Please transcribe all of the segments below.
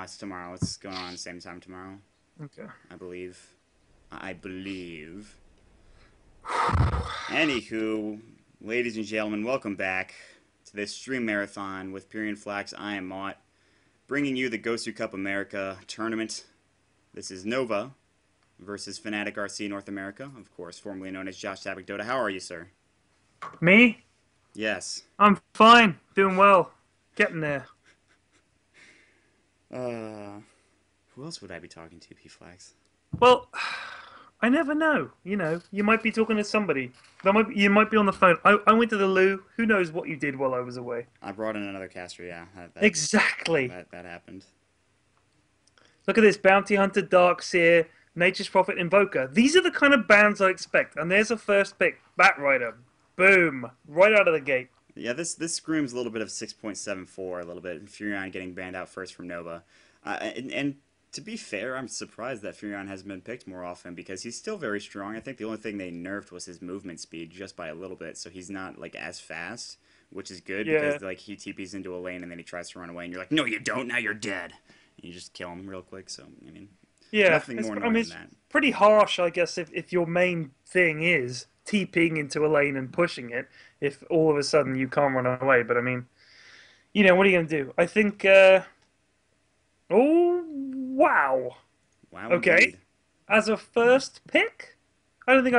it's tomorrow. It's going on at the same time tomorrow. Okay. I believe. Anywho, ladies and gentlemen, welcome back to this stream marathon with Pyrion Flax. I am Maut, bringing you the GosuCup America tournament. This is NovA versus Fnatic RC North America, of course, formerly known as Josh Tabak Dota. How are you, sir? Me? Yes. I'm fine. Doing well. Getting there. Who else would I be talking to, P Flax? Well, I never know. You know, you might be talking to somebody. You might be on the phone. I went to the loo. Who knows what you did while I was away? I brought in another caster, yeah. Exactly. That happened. Look at this. Bounty Hunter, Darkseer, Nature's Prophet, Invoker. These are the kind of bands I expect. And there's a first pick. Batrider. Boom. Right out of the gate. Yeah, this screams a little bit of 6.74, a little bit. Pyrion getting banned out first from NovA. And to be fair, I'm surprised that Pyrion hasn't been picked more often because he's still very strong. I think the only thing they nerfed was his movement speed just by a little bit, so he's not like as fast, which is good because like he TPs into a lane and then he tries to run away and you're like, no, you don't. Now you're dead. And you just kill him real quick. So I mean, Yeah, nothing more annoying it's than that. pretty harsh, I guess, if your main thing is TPing into a lane and pushing it, if all of a sudden you can't run away. But I mean, you know, what are you going to do? I think, oh, wow. Wow, Okay. indeed. As a first pick, I don't think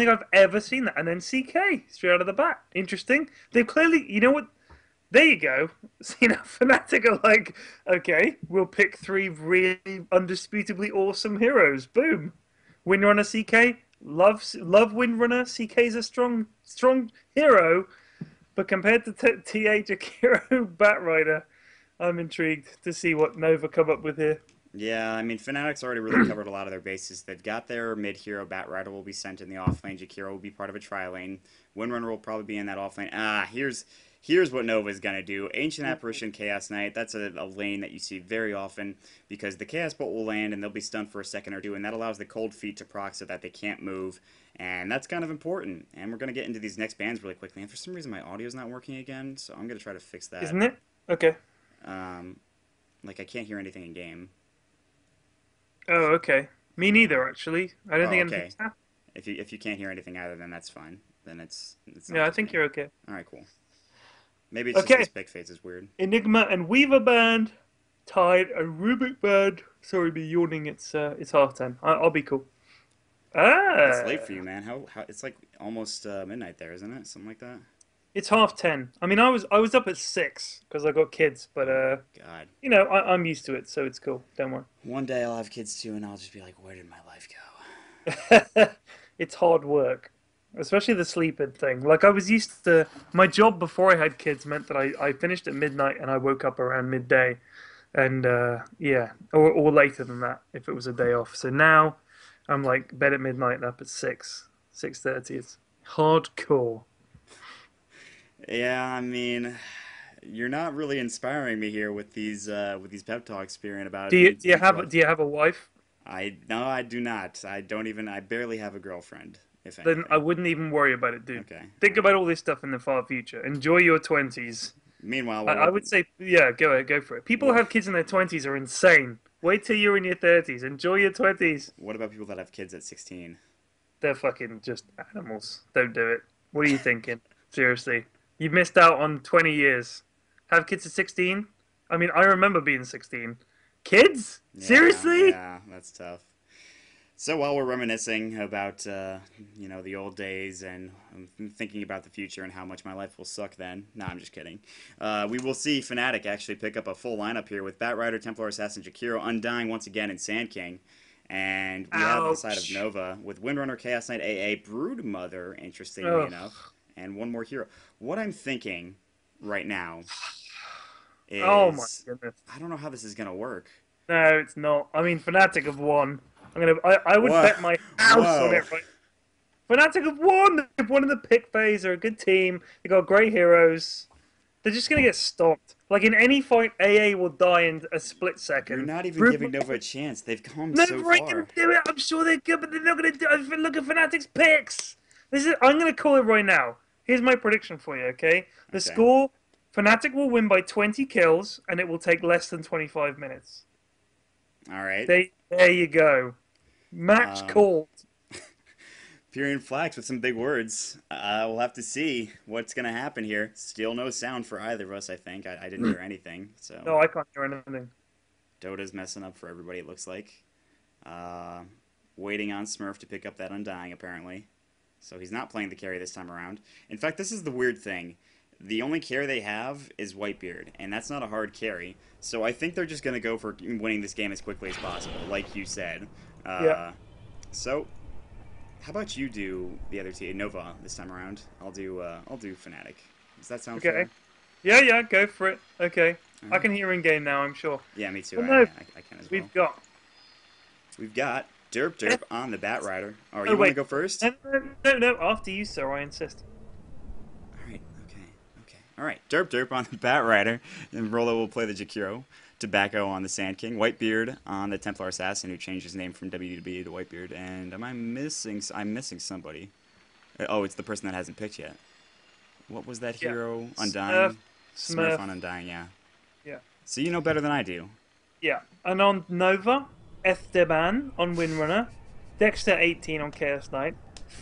I've ever seen that. And then CK, straight out of the bat. Interesting. They've clearly, you know what? There you go. So, you know, Fnatic are like, okay, we'll pick three really undisputably awesome heroes. Boom. Windrunner CK. Love Windrunner. CK's a strong hero. But compared to TH Akiro Batrider, I'm intrigued to see what NovA come up with here. Yeah, I mean, Fnatic's already really covered a lot of their bases. They've got their mid-hero. Batrider will be sent in the off-lane. Jakiro will be part of a tri-lane. Windrunner will probably be in that off-lane. Here's what NovA is going to do. Ancient Apparition, Chaos Knight. That's a lane that you see very often because the Chaos Bolt will land and they'll be stunned for a second or two, and that allows the Cold Feet to proc so that they can't move. And that's kind of important. And we're going to get into these next bans really quickly. And for some reason, my audio's not working again, so I'm going to try to fix that. Isn't it? Okay. Like, I can't hear anything in game. Oh, okay. Me neither, actually. I don't think okay. anything's happened. If you can't hear anything either, then that's fine. Then it's Yeah, I think you're okay. All right, cool. Maybe it's Okay. just this pick phase is weird. Enigma and Weaver band, Tide and Rubik band. Sorry, be yawning. It's 10:30. I'll be cool. It's late Ah, for you, man. How it's like almost midnight there, isn't it? Something like that. it's 10:30. I mean, I was up at 6 because I got kids, but God. you know, I'm used to it, so it's cool. Don't worry. One day I'll have kids too, and I'll just be like, where did my life go? It's hard work, especially the sleeping thing. Like I was used to my job before I had kids meant that I finished at midnight and I woke up around midday, and yeah, or later than that if it was a day off. So now I'm like bed at midnight and up at 6:30. It's hardcore. Yeah, I mean, you're not really inspiring me here with these pep talks, Spirit, about Do it you being do you too have rough. do you have a wife? No, I do not. I barely have a girlfriend, if Then I anything. wouldn't even worry about it, dude. Okay. Think about all this stuff in the far future. Enjoy your 20s. Meanwhile, I would say, yeah, go ahead, go for it. People who what have kids in their 20s are insane. Wait till you're in your 30s. Enjoy your 20s. what about people that have kids at 16? They're fucking just animals. Don't do it. What are you thinking? Seriously. You've missed out on 20 years. Have kids at 16? I mean, I remember being 16. Kids? Yeah, Seriously? yeah, that's tough. So while we're reminiscing about the old days and thinking about the future and how much my life will suck then, no, I'm just kidding. We will see Fnatic actually pick up a full lineup here with Batrider, Templar Assassin, Jakiro, Undying once again, and Sand King. And we have the side of Ouch. NovA with Windrunner, Chaos Knight, AA, Broodmother, interestingly Ugh. enough, and one more hero. What I'm thinking right now Oh my is goodness. I don't know how this is gonna work. No, it's not. I mean, Fnatic have won. I would Whoa, bet my house on whoa. it right. Fnatic have won. They've won in the pick phase. They're a good team. They got great heroes. They're just gonna get stopped. Like in any fight, AA will die in a split You're second. not even Brood- giving Nova a chance. They've come No, so right can far. do it. I'm sure they're good, but they're not gonna do it. Look at Fnatic's picks. I'm gonna call it right now. Here's my prediction for you. Okay, the Okay. score: Fnatic will win by 20 kills, and it will take less than 25 minutes. All right. There you go. Match Um, called. Pyrion Flax with some big words. We'll have to see what's going to happen here. Still no sound for either of us, I think. I didn't hear anything. So No, I can't hear anything. Dota's messing up for everybody, it looks like. Uh, Waiting on Smurf to pick up that Undying, apparently. So he's not playing the carry this time around. In fact, this is the weird thing. The only carry they have is Whitebeard, and that's not a hard carry. So I think they're just going to go for winning this game as quickly as possible, like you said. Yeah. So, how about you do the other team, NovA, this time around? I'll do Fnatic. Does that sound Okay. fair? Yeah, go for it. Okay. I Alright. can hear in game now, I'm sure. Yeah, me too. Well, I, no, I can as well. we've got. We've got Derp on the Bat Rider. Oh, you Oh, want to wait. go first? No, after you, sir, I insist. Alright, okay. Alright, Derp on the Bat Rider. And Rolo will play the Jakiro. Tobacco on the Sand King. Whitebeard on the Templar Assassin, who changed his name from WDB to Whitebeard. And I'm missing somebody. Oh, it's the person that hasn't picked yet. What was that hero? Undying? Smurf on Undying, yeah. Yeah. So you know better than I do. Yeah. And on NovA, Esteban on Windrunner, Dexter 18 on Chaos Knight,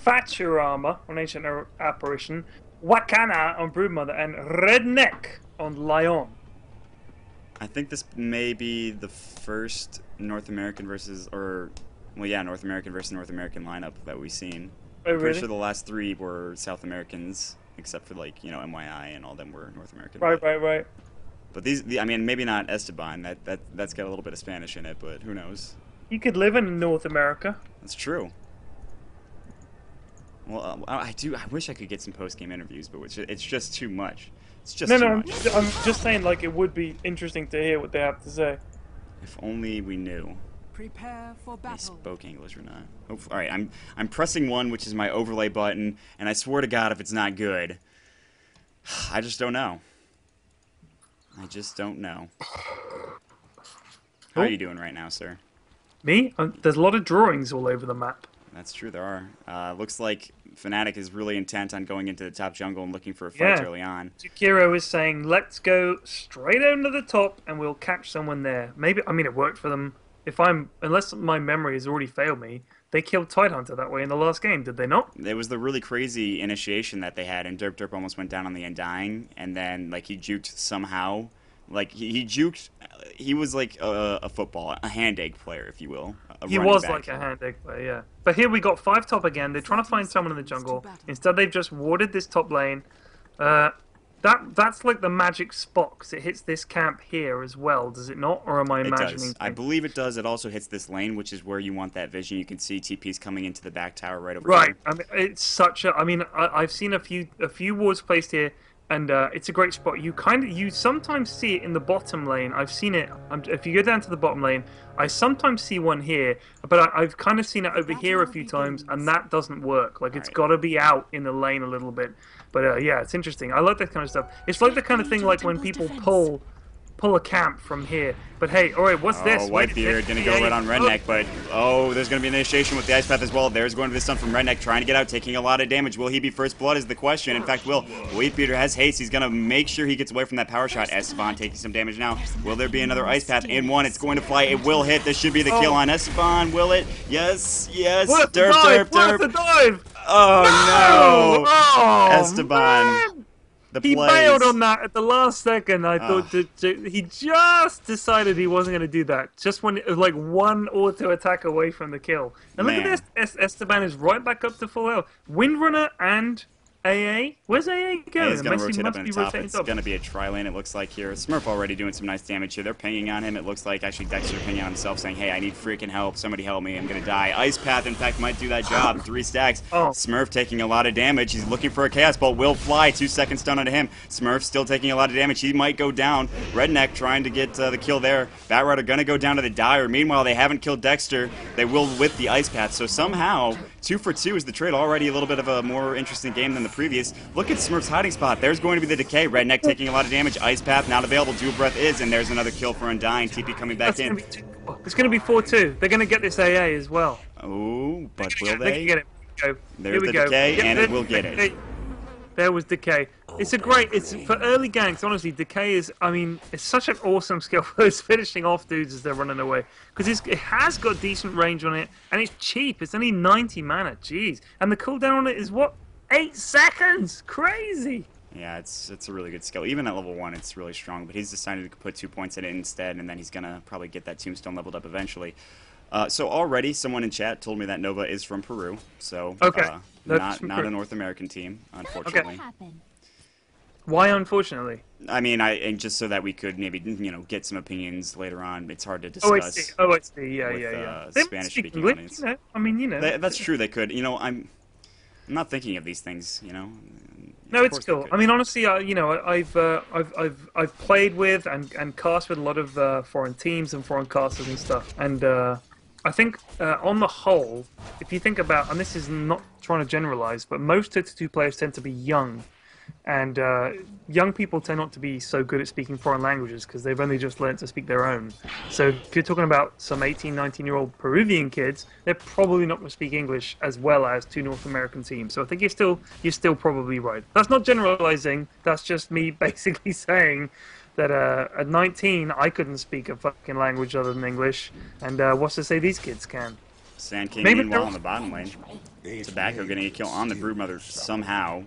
Faturama on Ancient Apparition, Wakana on Broodmother, and Redneck on Lion. I think this may be the first North American versus North American versus North American lineup that we've seen. Oh, I'm pretty really? sure the last three were South Americans, except for MYI and all them were North American. Right. But I mean, maybe not Esteban. That's got a little bit of Spanish in it, but who knows? You could live in North America. That's true. Well, I wish I could get some post-game interviews, but it's just too much. It's just too much. I'm just saying, like, it would be interesting to hear what they have to say. If only we knew. Prepare for They battle. spoke English or not. All right, I'm pressing one, which is my overlay button, and I swear to God, if it's not good, I just don't know. I just don't know. How are you doing right now, sir? Me? There's a lot of drawings all over the map. That's true, there are. Looks like Fnatic is really intent on going into the top jungle and looking for a fight early on. Jakiro is saying, let's go straight down to the top and we'll catch someone there. Maybe, I mean, it worked for them. Unless my memory has already failed me, they killed Tidehunter that way in the last game, did they not? It was the really crazy initiation that they had, and Derp almost went down on the Undying, and then like he juked somehow. Like he juked. He was like a football, a hand egg player, if you will. He was like a hand egg player, yeah. But here we got 5 top again. They're trying to find someone in the jungle. Instead, they've just warded this top lane. That's like the magic spot, 'cause it hits this camp here as well, does it not? Or am I imagining? It does. things? I believe it does. It also hits this lane, which is where you want that vision. You can see TP's coming into the back tower right over Right. there. I mean, it's such a. I mean, I've seen a few wards placed here, and it's a great spot. You sometimes see it in the bottom lane. I've seen it. If you go down to the bottom lane, I sometimes see one here, but I've kind of seen it over here a few times, and that doesn't work. Like, it's got to be out in the lane a little bit. But yeah, it's interesting. I like that kind of stuff. It's like the kind of thing like when people pull a camp from here. But hey, all right, what's this? Whitebeard gonna go right on Redneck, but there's gonna be an initiation with the Ice Path as well. There's going to be the stun from Redneck, trying to get out, taking a lot of damage. Will he be first blood is the question. In fact, Whitebeard has haste. He's gonna make sure he gets away from that power shot. Esteban taking some damage now. Will there be another Ice Path in one? It's going to fly. It will hit. This should be the kill on Esteban. Will it? Yes. Worth the dive! Oh no! Oh, Esteban. man! The He plays. bailed on that at the last second. I thought he just decided he wasn't going to do that. Just when it was like one auto attack away from the kill. And look at this. Esteban is right back up to full health. Windrunner and AA. Where's AA going? He's going to rotate up in the top. rotating It's going to be a tri-lane, it looks like here. Smurf already doing some nice damage here. They're pinging on him. It looks like actually Dexter pinging on himself saying, hey, I need freaking help. Somebody help me. I'm going to die. Ice Path, in fact, might do that job. 3 stacks. Smurf taking a lot of damage. He's looking for a Chaos Bolt. Will fly. 2 seconds stun onto him. Smurf still taking a lot of damage. He might go down. Redneck trying to get the kill there. Batrider going to go down to the Dire. Meanwhile, they haven't killed Dexter. They will with the Ice Path. So somehow, 2 for 2 is the trade. Already a little bit of a more interesting game than the previous. Look at Smurf's hiding spot. There's going to be the decay. Redneck taking a lot of damage. Ice Path not available. Dual Breath is, and there's another kill for Undying. TP coming back in. It's going to be 4-2. They're going to get this AA as well. Oh, but will They they? can get it. There's the decay, and it will get it. There was Decay. It's a great. It's for early ganks. Honestly, Decay is. I mean, it's such an awesome skill for those finishing off dudes as they're running away because it has got decent range on it and it's cheap. It's only 90 mana. Jeez, and the cooldown on it is what 8 seconds. Crazy. Yeah, it's a really good skill. Even at level 1, it's really strong. But he's decided to put 2 points in it instead, and then he's gonna probably get that tombstone leveled up eventually. So already, someone in chat told me that NovA is from Peru. So Okay. not a North American team, unfortunately. Okay. Why, unfortunately? I mean, and just so that we could maybe get some opinions later on. It's hard to Oh, I discuss. see. Oh, I see. Yeah, with, yeah. They Spanish-speaking audience. I mean, That's true. They could. I'm not thinking of these things. No, it's cool. I mean, honestly, I've played with and cast with a lot of foreign teams and foreign casters and stuff, and I think on the whole, if you think about, and this is not trying to generalize, but most Dota 2 players tend to be young, and young people tend not to be so good at speaking foreign languages because they've only just learned to speak their own. So if you're talking about some 18, 19-year-old Peruvian kids, they're probably not going to speak English as well as 2 North American teams. So I think you're still probably right. That's not generalizing. That's just me basically saying that at 19, I couldn't speak a fucking language other than English, and what's to say these kids can? Sand King, meanwhile, on the bottom lane. Tobacco getting a kill on the Broodmother somehow.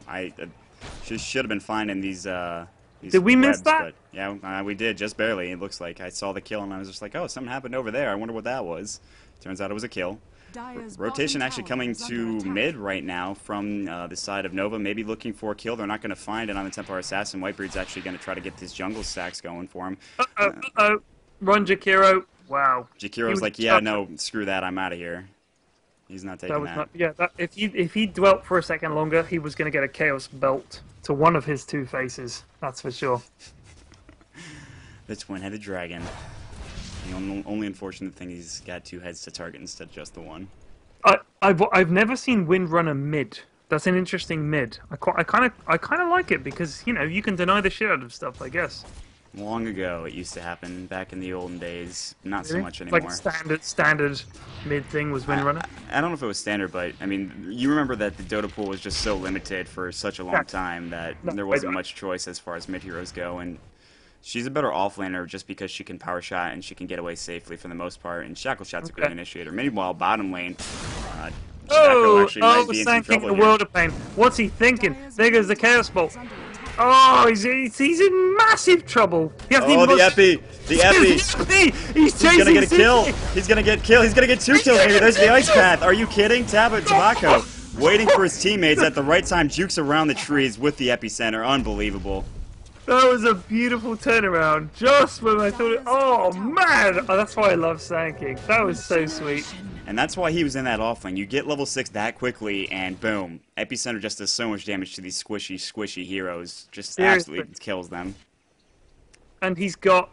She should have been finding these Did we webs, miss that? But yeah, we did, just barely. It looks like I saw the kill, and I was just like, oh, something happened over there. I wonder what that was. Turns out it was a kill. Rotation actually coming to mid right now from the side of NovA, maybe looking for a kill. They're not going to find it on the Templar Assassin. Whitebeard's actually going to try to get these jungle stacks going for him. Run, Jakiro. Wow. Jakiro's like, yeah, no, screw that. I'm out of here. He's not taking that. If he dwelt for a second longer, he was going to get a Chaos Belt to one of his 2 faces. That's for sure. The twin-headed dragon. The only unfortunate thing, he's got 2 heads to target instead of just the one. I've never seen Windrunner mid. That's an interesting mid. I kind of like it because you can deny the shit out of stuff, I guess. Long ago, it used to happen back in the olden days. Not so much anymore. Like standard mid thing was Windrunner. I don't know if it was standard, but I mean, you remember that the Dota pool was just so limited for such a long time that there wasn't much choice as far as mid heroes go, and she's a better offlaner just because she can power shot and she can get away safely for the most part, and Shackle Shot's a great initiator. Meanwhile, bottom lane, actually might be in some trouble the here. world of pain. What's he thinking? There goes the Chaos Bolt. Oh, he's in massive trouble. Oh, the Epi! The Epi! He's gonna get a kill! He's gonna get kill! He's gonna get 2 kills maybe! There's the Ice Path! Are you kidding? Tobacco waiting for his teammates at the right time, jukes around the trees with the epicenter. Unbelievable. That was a beautiful turnaround. Just when I thought it... Oh, man! Oh, that's why I love Sand King. That was so sweet. And that's why he was in that offlane. You get level 6 that quickly, and boom. Epicenter just does so much damage to these squishy heroes. Just absolutely kills them. And he's got...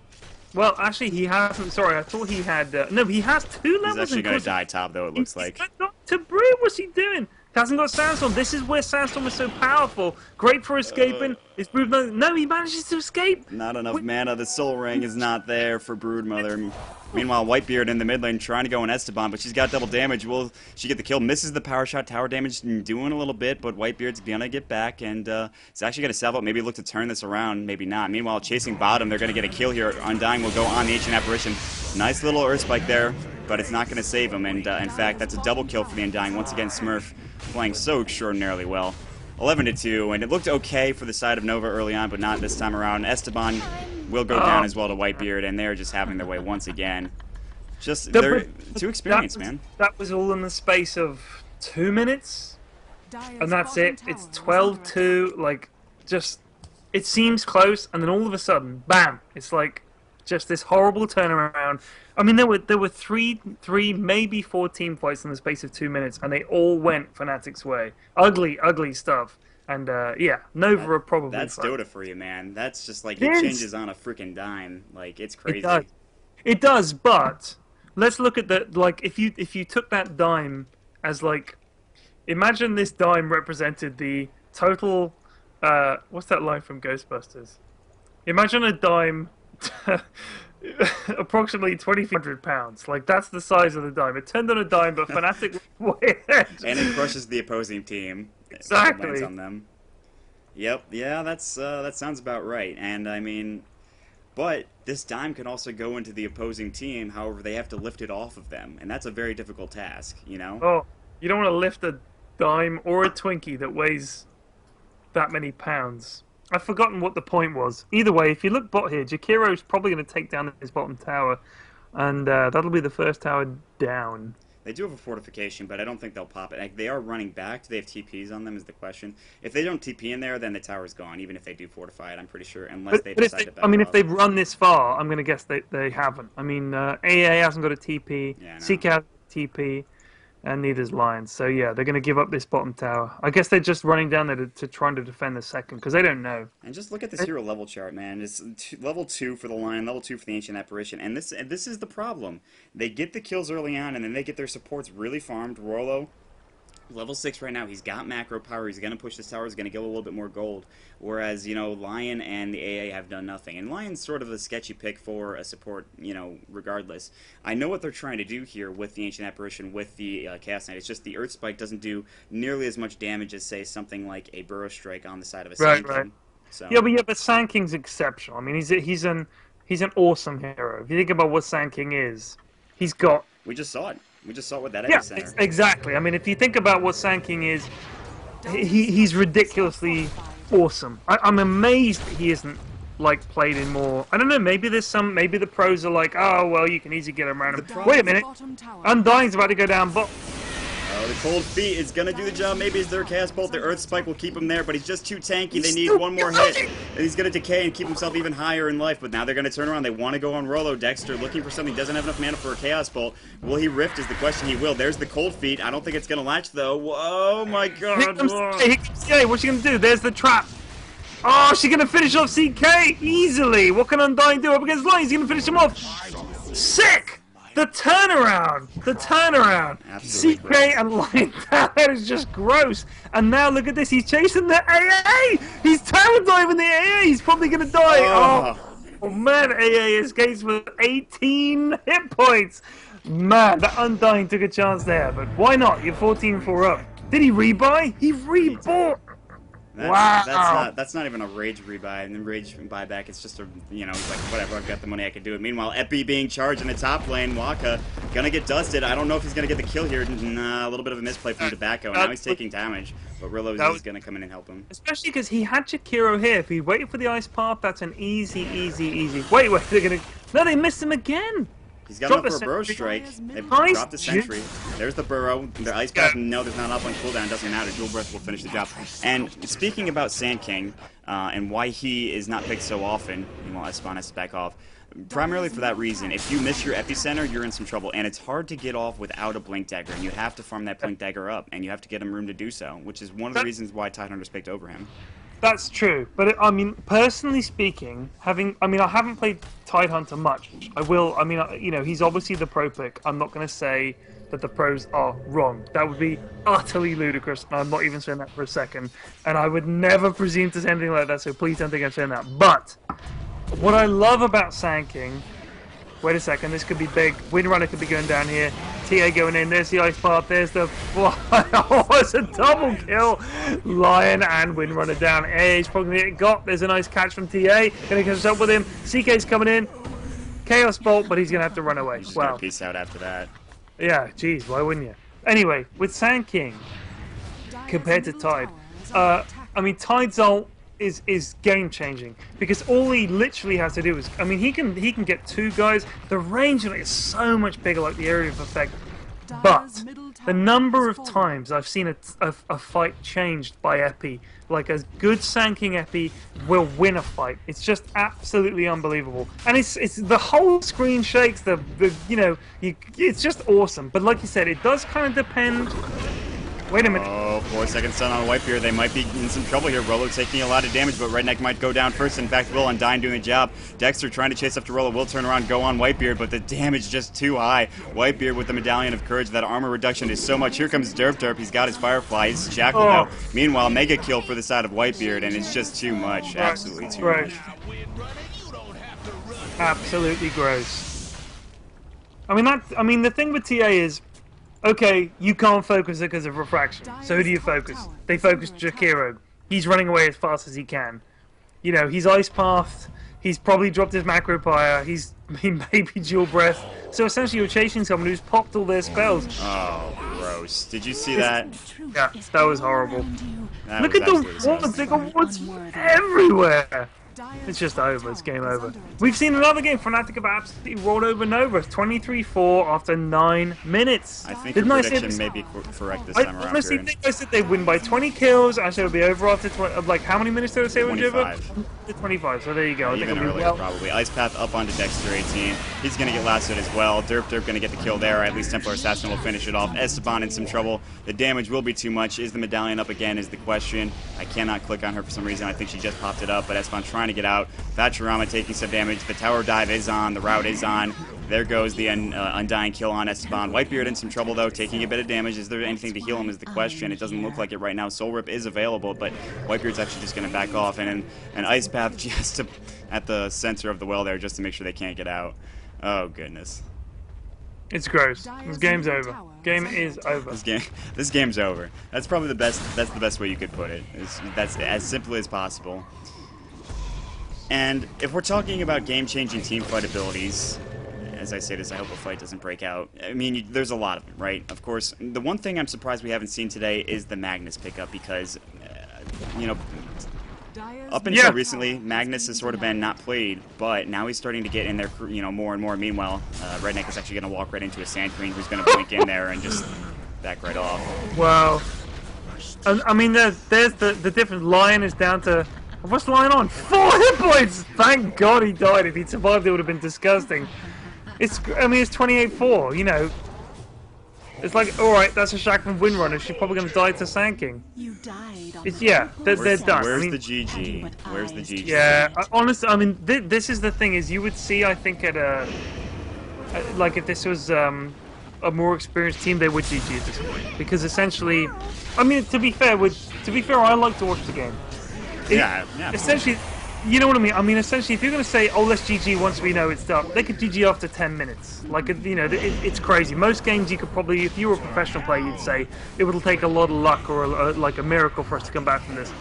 Well, actually, he hasn't... Sorry, I thought he had... No, he has 2 levels. He's actually going to die top, though, it looks like. To Brew, what's he doing? He hasn't got Sandstorm. This is where Sandstorm is so powerful. Great for escaping. Is Broodmother... No, he manages to escape. Not enough mana. The Soul Ring is not there for Broodmother. Meanwhile, Whitebeard in the mid lane trying to go on Esteban, but she's got double damage. Will she get the kill? Misses the power shot. Tower damage doing a little bit, but Whitebeard's going to get back, and it's actually going to salve up. Maybe look to turn this around. Maybe not. Meanwhile, chasing bottom, they're going to get a kill here. Undying will go on the Ancient Apparition. Nice little Earth Spike there, but it's not going to save him, and in fact, that's a double kill for the Undying. Once again, Smurf playing so extraordinarily well. 11-2, and it looked okay for the side of NovA early on, but not this time around. Esteban will go down as well to Whitebeard, and they're just having their way once again. They're too experienced, man. That was all in the space of 2 minutes, and that's it. It's 12-2, like, just, it seems close, and then all of a sudden, bam, it's like, just this horrible turnaround. I mean, there were three, maybe 4 team fights in the space of 2 minutes, and they all went Fnatic's way. Ugly stuff. And yeah, NovA are probably. That's fun. Dota for you, man. That's just like it changes on a freaking dime. Like it's crazy. It does. But let's look at the if you took that dime as like, imagine this dime represented the total. What's that line from Ghostbusters? Imagine a dime. Approximately 2,500 pounds. Like that's the size of the dime. It turned on a dime, but Fnatic was way ahead. And it crushes the opposing team. Exactly. Lands on them. Yep, yeah, that sounds about right. And I mean, but this dime can also go into the opposing team. However, they have to lift it off of them, and that's a very difficult task. You know. Oh, you don't want to lift a dime or a Twinkie that weighs that many pounds. I've forgotten what the point was. Either way, if you look bot here, Jakiro's probably going to take down his bottom tower, and that'll be the first tower down. They do have a fortification, but I don't think they'll pop it. Like, they are running back. Do they have TPs on them is the question. If they don't TP in there, then the tower's gone, even if they do fortify it, I'm pretty sure, unless they decide to back I mean, if off. they've run this far, I'm going to guess they haven't. I mean, AA hasn't got a TP, Yeah, no. CK has a TP, and neither's Lions. So yeah, they're going to give up this bottom tower. I guess they're just running down there to trying to defend the second, because they don't know. And just look at this hero level chart, man. It's level 2 for the Lion, level 2 for the Ancient Apparition. And this is the problem. They get the kills early on, and then they get their supports really farmed. Rolo, level 6 right now. He's got macro power. He's going to push this tower. He's going to get a little bit more gold. Whereas, you know, Lion and the AA have done nothing. And Lion's sort of a sketchy pick for a support, you know, regardless. I know what they're trying to do here with the Ancient Apparition, with the Chaos Knight. It's just the Earth Spike doesn't do nearly as much damage as, say, something like a Burrow Strike on the side of a Right, Sand right. King. So, Yeah, but Sand King's exceptional. I mean, he's an awesome hero. If you think about what Sand King is, he's got we just saw it. We just saw it with that yeah, epicenter. exactly. I mean, if you think about what Sand King is, he's ridiculously awesome. I'm amazed that he isn't like played in more. I don't know. Maybe maybe the pros are like, oh well, you can easily get him around him. Wait a minute, Undying's about to go down, but Oh, the Cold Feet is going to do the job. Maybe it's their Chaos Bolt. The Earth Spike will keep him there, but he's just too tanky. They need one more hit. And he's going to decay and keep himself even higher in life. But now they're going to turn around. They want to go on Rolo. Dexter looking for something. Doesn't have enough mana for a Chaos Bolt. Will he Rift is the question. He will. There's the Cold Feet. I don't think it's going to latch, though. Oh, my God. here comes CK. What's she going to do? There's the trap. Oh, she's going to finish off CK easily. What can Undying do up against Lion? He's going to finish him off. Sick! The turnaround! The turnaround! Absolutely CK gross. and Lion, that is just gross. And now look at this, he's chasing the AA! He's tower diving the AA! He's probably gonna die! Oh man, AA escapes with 18 hit points! Man, that Undying took a chance there, but why not? You're 14-4 up. Did he rebuy? He rebought! Wow. That's not even a rage rebuy and then rage buyback. It's just a, you know, like, whatever, I've got the money, I can do it. Meanwhile, Epi being charged in the top lane. Waka gonna get dusted. I don't know if he's gonna get the kill here. Nah, a little bit of a misplay from Tobacco, and now he's taking damage. But Rillo is gonna come in and help him. Especially because he had Jakiro here. If he waited for the ice path, that's an easy. Wait, they're gonna... No, they missed him again! He's got enough for a Burrow Strike. They've dropped the Sentry. There's the Burrow. The Ice Path, no, there's not up on cooldown. Doesn't matter. Dual Breath will finish the job. And speaking about Sand King, and why he is not picked so often, well, Espan has to back off, primarily for that reason. If you miss your Epicenter, you're in some trouble. And it's hard to get off without a Blink Dagger. And you have to farm that Blink Dagger up. And you have to get him room to do so, which is one of the reasons why Tidehunter's picked over him. That's true, but I mean, personally speaking, I haven't played Tidehunter much. I will. I mean, you know, he's obviously the pro pick. I'm not going to say that the pros are wrong. That would be utterly ludicrous, and I'm not even saying that for a second. And I would never presume to say anything like that. So please don't think I'm saying that. But what I love about Sand King. Wait a second, this could be big. Windrunner could be going down here. TA going in. There's the ice path. There's the fly. Oh, it's a double kill. Lion and Windrunner down. He's probably going to get got. There's a nice catch from TA. Going to catch up with him. CK's coming in. Chaos Bolt, but he's going to have to run away. He's just Wow. gonna peace out after that. Yeah, geez, why wouldn't you? Anyway, with Sand King compared to Tide, I mean, Tide's ult is game changing because all he literally has to do is, I mean, he can get two guys. The range on it is so much bigger, like the area of effect. But the number of times I've seen a fight changed by Epi, like a good Sand King Epi will win a fight. It's just absolutely unbelievable, and it's the whole screen shakes. The you know, it's just awesome. But like you said, it does kind of depend. Wait a minute. Oh, 4-second stun on Whitebeard. They might be in some trouble here. Rolo taking a lot of damage, but Redneck might go down first. In fact, Will Undying doing the job. Dexter trying to chase after Rolo. Will turn around, go on Whitebeard, but the damage just too high. Whitebeard with the Medallion of Courage. That armor reduction is so much. Here comes Derp. He's got his Firefly. He's shackled now. Meanwhile, mega kill for the side of Whitebeard, and it's just too much. Absolutely too much. Absolutely gross. I mean, the thing with TA is, okay, you can't focus it because of refraction. So who do you focus? They focus Jakiro. he's running away as fast as he can. You know, he's ice pathed. He's probably dropped his macro pyre. He's maybe dual breath. So essentially, you're chasing someone who's popped all their spells. Oh, gross! Did you see that? Yeah, that was horrible. That Look was at the absolutely water, big disgusting. awards everywhere. It's just over. It's game over. We've seen another game. Fnatic have absolutely rolled over NovA. 23-4 after 9 minutes. I think your prediction may be correct this time around. I honestly Pyrion. think I said they'd win by 20 kills. I said it'll be over after 20. Like, how many minutes did I say it would be over? 25. So there you go. I think Even it'll be earlier, probably. Ice Path up onto Dexter 18. He's going to get lassoed as well. Derp going to get the kill there. At least Templar Assassin will finish it off. Esteban in some trouble. The damage will be too much. Is the medallion up again is the question. I cannot click on her for some reason. I think she just popped it up, but Esteban trying to get out. Fatchirama taking some damage. The tower dive is on. The route is on. There goes the undying kill on Esteban. Whitebeard in some trouble, though, taking a bit of damage. Is there anything to heal him is the question. It doesn't look like it right now. Soul Rip is available, but Whitebeard's actually just going to back off. And an Ice Path just at the center of the well there just to make sure they can't get out. Oh, goodness. It's gross. This game's over. Game is over. This game's over. That's probably the best. That's the best way you could put it. That's as simple as possible. And if we're talking about game-changing team fight abilities, as I say this, I hope a fight doesn't break out. I mean, there's a lot of them, right? Of course, the one thing I'm surprised we haven't seen today is the Magnus pickup because, you know, up until recently, Magnus has sort of been not played, but now he's starting to get in there, you know, more and more. Meanwhile, Redneck is actually going to walk right into a Sand Queen who's going to blink in there and just back right off. Wow. I mean, there's the difference. Lion is down to... What's Lion on? 4 hit points! Thank God he died. If he'd survived, it would have been disgusting. I mean, it's 28-4, you know. It's like, alright, that's a Shaq from Windrunner. She's probably going to die to Sand King. They're done. Where's I mean, the GG? Where's the GG? Yeah, honestly, I mean, this is the thing, is you would see, I think, at a... Like, if this was a more experienced team, they would GG at this point. Because essentially... I mean, to be fair, I like to watch the game. Yeah. Essentially, you know what I mean? I mean, essentially, if you're going to say, oh, let's GG once we know it's done, they could GG after 10 minutes. Like, you know, it's crazy. Most games you could probably, if you were a professional player, you'd say it would take a lot of luck or like a miracle for us to come back from this.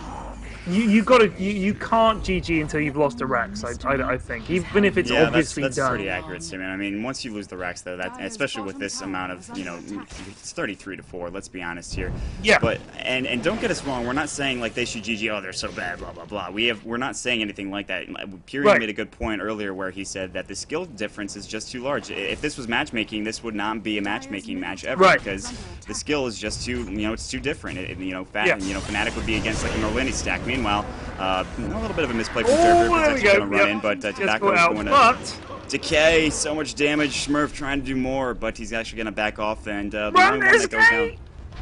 You can't GG until you've lost the racks. I think, even if it's obviously that's done. pretty accurate statement. I mean, once you lose the racks, though, that especially with this amount of, you know, it's 33-4. Let's be honest here. Yeah. But and don't get us wrong. We're not saying like they should GG. Oh, they're so bad. Blah blah blah. We're not saying anything like that. Pyrion made a good point earlier where he said that the skill difference is just too large. If this was matchmaking, this would not be a matchmaking match ever because the skill is just too, you know, it's too different. You know, Fnatic would be against like a Norlini stack. Meanwhile, a little bit of a misplay from Derp that's going to run in, but Tobacco is going to decay. So much damage. Smurf trying to do more, but he's actually going to back off, and the only one that goes down.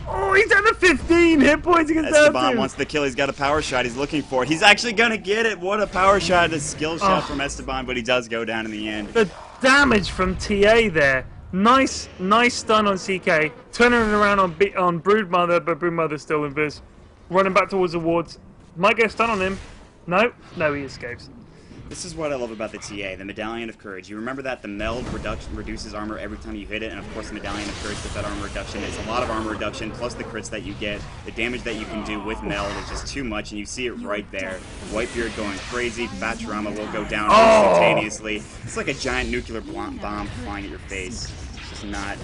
Oh, he's down to 15 hit points against Esteban wants the kill. He's got a power shot. He's looking for it. He's actually going to get it. What a power shot. A skill shot from Esteban, but he does go down in the end. The damage from TA there. Nice stun on CK. Turning it around on Broodmother, but Broodmother's still in Viz. Running back towards the wards. Might get a stun on him. No, he escapes. This is what I love about the TA, the Medallion of Courage. You remember that the meld reduces armor every time you hit it, and of course the Medallion of Courage with that armor reduction is a lot of armor reduction, plus the crits that you get. The damage that you can do with meld is just too much, and you see it right there. Whitebeard going crazy, Fatchirama will go down instantaneously. It's like a giant nuclear bomb flying at your face. It's just not...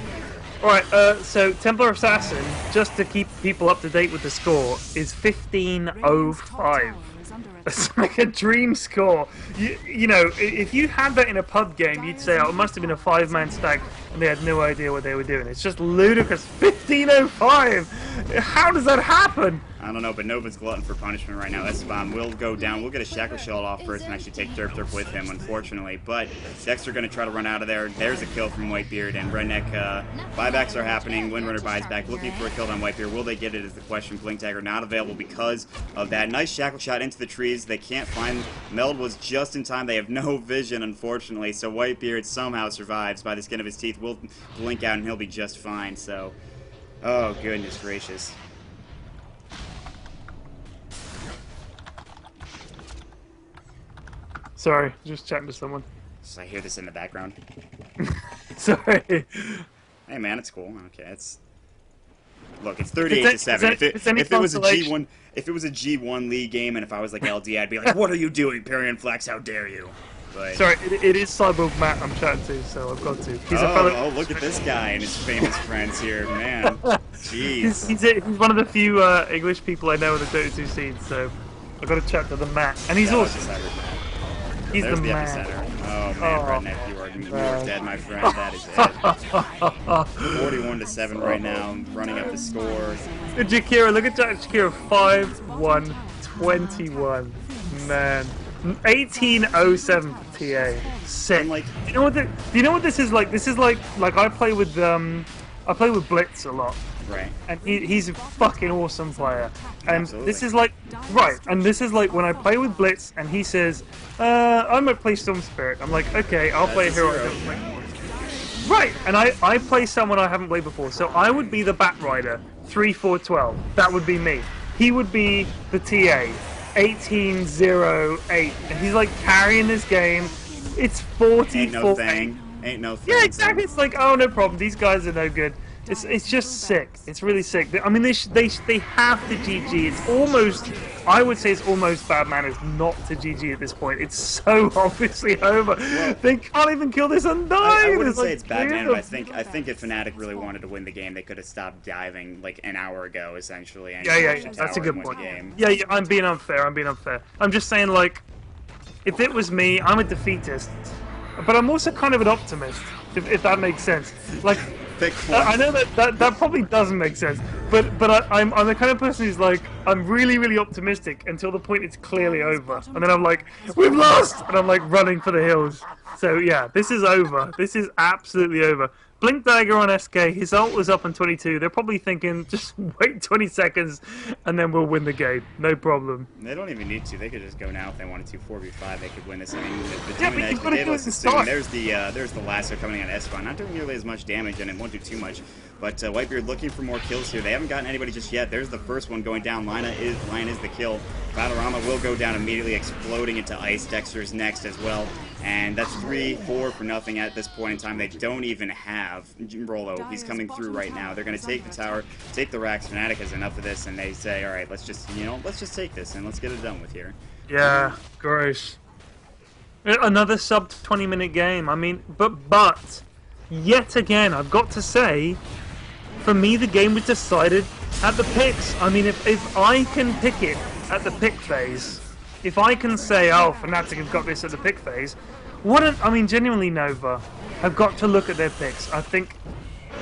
Alright, so Templar Assassin, just to keep people up to date with the score, is 15-05. It's like a dream score. You know, if you had that in a pub game, you'd say, oh, it must have been a 5-man stack, and they had no idea what they were doing. It's just ludicrous. 15-05! How does that happen? I don't know, but NovA's glutton for punishment right now. Esteban will go down. We'll get a Shackle Shell off first and actually take Derp with him, unfortunately. But Dexter going to try to run out of there. There's a kill from Whitebeard, and Redneck buybacks are happening. Windrunner buys back, looking for a kill on Whitebeard. Will they get it is the question. Blink Dagger not available because of that nice Shackle Shot into the trees. They can't find... Meld was just in time. They have no vision, unfortunately. So Whitebeard somehow survives by the skin of his teeth. Will blink out, and he'll be just fine. So, oh, goodness gracious. Sorry, just chatting to someone. So I hear this in the background. Sorry. Hey man, it's cool. Okay, it's... Look, it's 38-7. If it was a consolation. G1, if it was a G1 league game, and if I was like LD, I'd be like, "What are you doing, Pyrion Flax? How dare you?" But Sorry, it is Cyborg Matt I'm chatting to, so I've got to. He's a oh, fellow. oh, look at this guy and his famous friends here, man. Jeez. He's one of the few English people I know in the Dota 2 scene, so I've got to chat to the Matt, and he's That was awesome. the cyber man. He's There's the the man. epicenter. Oh man, Oh, Redneck, you are dead, my friend. That is it. 41-7 right now. Running up the score. Jakira, look at Jakira, 5-1, 21. Man. 1807 for TA. Sick. And, like, do you know what this is like? This is like I play with Blitz a lot. right. And he's a fucking awesome player. And Absolutely. this is like when I play with Blitz and he says, I might play Storm Spirit. I'm like, okay, I'll play a hero. I don't play. Right, and I play someone I haven't played before, so I would be the Bat Rider, 3-4-12. That would be me. He would be the TA, 18-0-8. And he's like carrying this game. It's 44. Ain't no thing. Ain't no thing. Yeah, exactly. It's like, oh, no problem. These guys are no good. It's just sick. It's really sick. I mean, they have to GG. It's almost, I would say, it's almost bad manners not to GG at this point. It's so obviously over. Well, they can't even kill this Undying. I wouldn't say like, it's bad man, but I think if Fnatic really wanted to win the game, they could have stopped diving like an hour ago, essentially. And Yeah. pushed the That's a tower good and won point. the game. Yeah, I'm being unfair. I'm just saying, like, if it was me, I'm a defeatist, but I'm also kind of an optimist, if that makes sense. Like, Pick one. I know that probably doesn't make sense, but I'm the kind of person who's like, I'm really, really optimistic until the point it's clearly over, and then I'm like, we've lost, and I'm like running for the hills. So yeah, this is over. This is absolutely over. Blink Dagger on SK, his ult was up on 22. They're probably thinking, just wait 20 seconds and then we'll win the game. No problem. They don't even need to. They could just go now if they wanted to. 4v5, they could win this. I mean, the Yeah, team but that you've gotta gave do us it is to start. there's the lasso coming in on S1. Not doing nearly as much damage, and it won't do too much. But Whitebeard looking for more kills here. They haven't gotten anybody just yet. There's the first one going down. Lion is the kill. Valorama will go down immediately, exploding into ice. Dexter's next as well. And that's 3-4 for nothing at this point in time. They don't even have Rolo. He's coming through right now. They're going to take the tower, take the racks. Fnatic has enough of this, and they say, all right, let's just take this and let's get it done with here. Yeah, gross. Another sub 20-minute game. I mean, but yet again, I've got to say, for me, the game was decided at the picks. I mean, if I can pick it at the pick phase, if I can say, oh, Fnatic have got this at the pick phase, I mean, genuinely, NovA have got to look at their picks. I think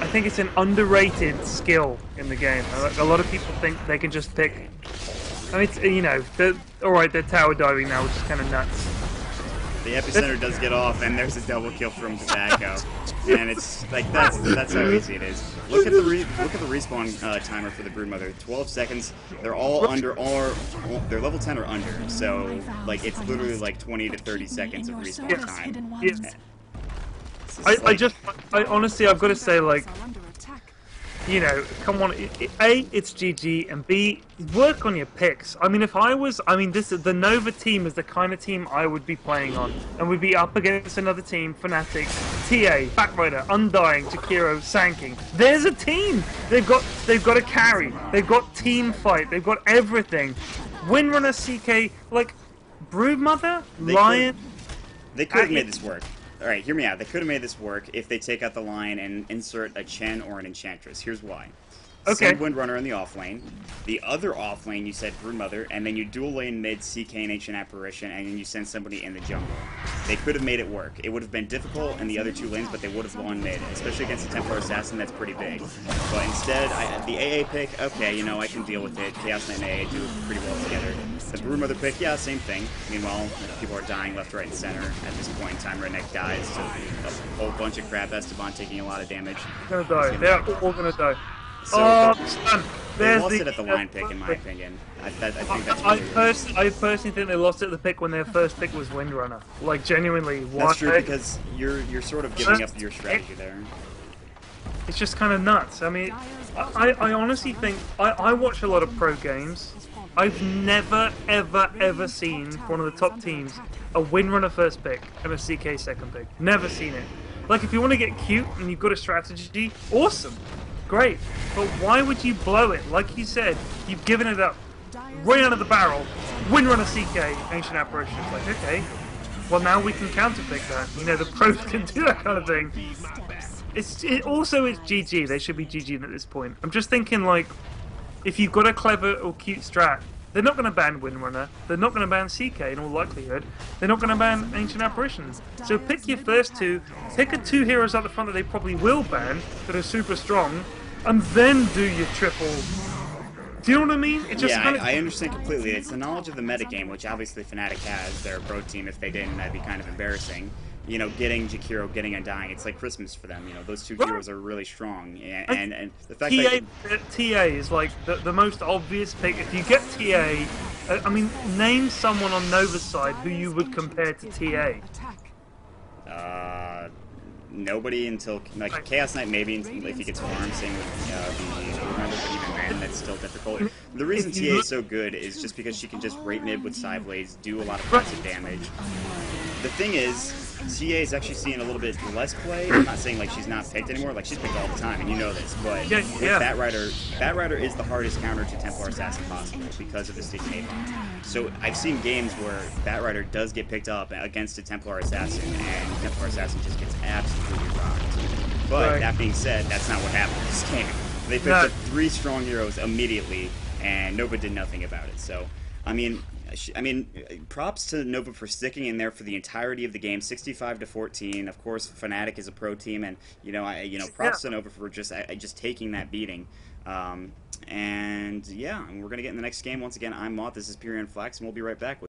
it's an underrated skill in the game. A lot of people think they can just pick. I mean, they're tower diving now, which is kind of nuts. The epicenter does get off, and there's a double kill from Tobacco, and it's like that's how easy it is. Look at the respawn timer for the Broodmother. 12 seconds. They're all under, they're level 10 or under. So like it's literally like 20 to 30 seconds of respawn time. Yes. Like, I honestly, I've got to say, like, come on. A, it's GG, and B, work on your picks. I mean, the NovA team is the kind of team I would be playing on, and we'd be up against another team, Fnatic, TA, Backrider, Undying, Jakiro, Sanking. There's a team. They've got a carry. They've got team fight. They've got everything. Windrunner, CK, like Broodmother, Lion. They could have made this work. Alright, hear me out. They could have made this work if they take out the Lion and insert a Chen or an Enchantress. Here's why. Okay. Send Windrunner in the off lane. The other off lane, you said Broodmother, and then you dual lane mid CK and Ancient Apparition, and then you send somebody in the jungle. They could have made it work. It would have been difficult in the other two lanes, but they would have won mid, especially against a Templar Assassin. That's pretty big. But instead, the AA pick, okay, I can deal with it. Chaos and AA do pretty well together. The Broodmother pick, yeah, same thing. Meanwhile, people are dying left, right, and center. At this point in time, Redneck dies to a whole bunch of crap. Esteban taking a lot of damage. Gonna die. They're all gonna die. So, Stun. they lost it at the line pick, in my opinion. I think that's really I personally think they lost it at the pick when their first pick was Windrunner. Like, genuinely, That's true, because you're sort of giving up your strategy there. It's just kind of nuts. I mean, I honestly think I watch a lot of pro games. I've never, ever seen one of the top teams a Windrunner first pick and a CK second pick. Never seen it. Like, if you want to get cute and you've got a strategy, awesome. great. But why would you blow it? Like you said, you've given it up right out of the barrel. Windrunner CK, Ancient Apparition. It's like, okay, well now we can counterpick that. You know, the pros can do that kind of thing. It's GG. They should be GG at this point. I'm just thinking, like, if you've got a clever or cute strat, they're not going to ban Windrunner. They're not going to ban CK in all likelihood. They're not going to ban Ancient Apparitions. So pick your first two. Pick a 2 heroes at the front that they probably will ban that are super strong, and then do your triple. Do you know what I mean? It just I understand completely. It's the knowledge of the metagame, which obviously Fnatic has. They're a pro team. If they didn't, that'd be kind of embarrassing. You know, getting Jakiro, getting Undying, it's like Christmas for them. You know, those two heroes are really strong. And the fact that... TA is like the most obvious pick. If you get TA, I mean, name someone on Nova's side who you would compare to TA. Nobody until, like, Chaos Knight maybe if he gets farmed, same with the Remember, but even then, that's still difficult. The reason TA is so good is just because she can just rate mid with side blades, do a lot of passive damage. The thing is, TA is actually seeing a little bit less play. I'm not saying like she's not picked anymore, like she's picked all the time, and you know this, but with Bat Rider is the hardest counter to Templar Assassin possible because of the CK bomb. So I've seen games where Bat Rider does get picked up against a Templar Assassin, and Templar Assassin just gets absolutely rocked. But that being said, that's not what happened in this game. They picked up 3 strong heroes immediately, and Nova did nothing about it. So, I mean, props to Nova for sticking in there for the entirety of the game, 65-14. Of course, Fnatic is a pro team, and props to Nova for just taking that beating. And yeah, we're gonna get in the next game once again. I'm Maut. This is Pyrion Flax, and we'll be right back with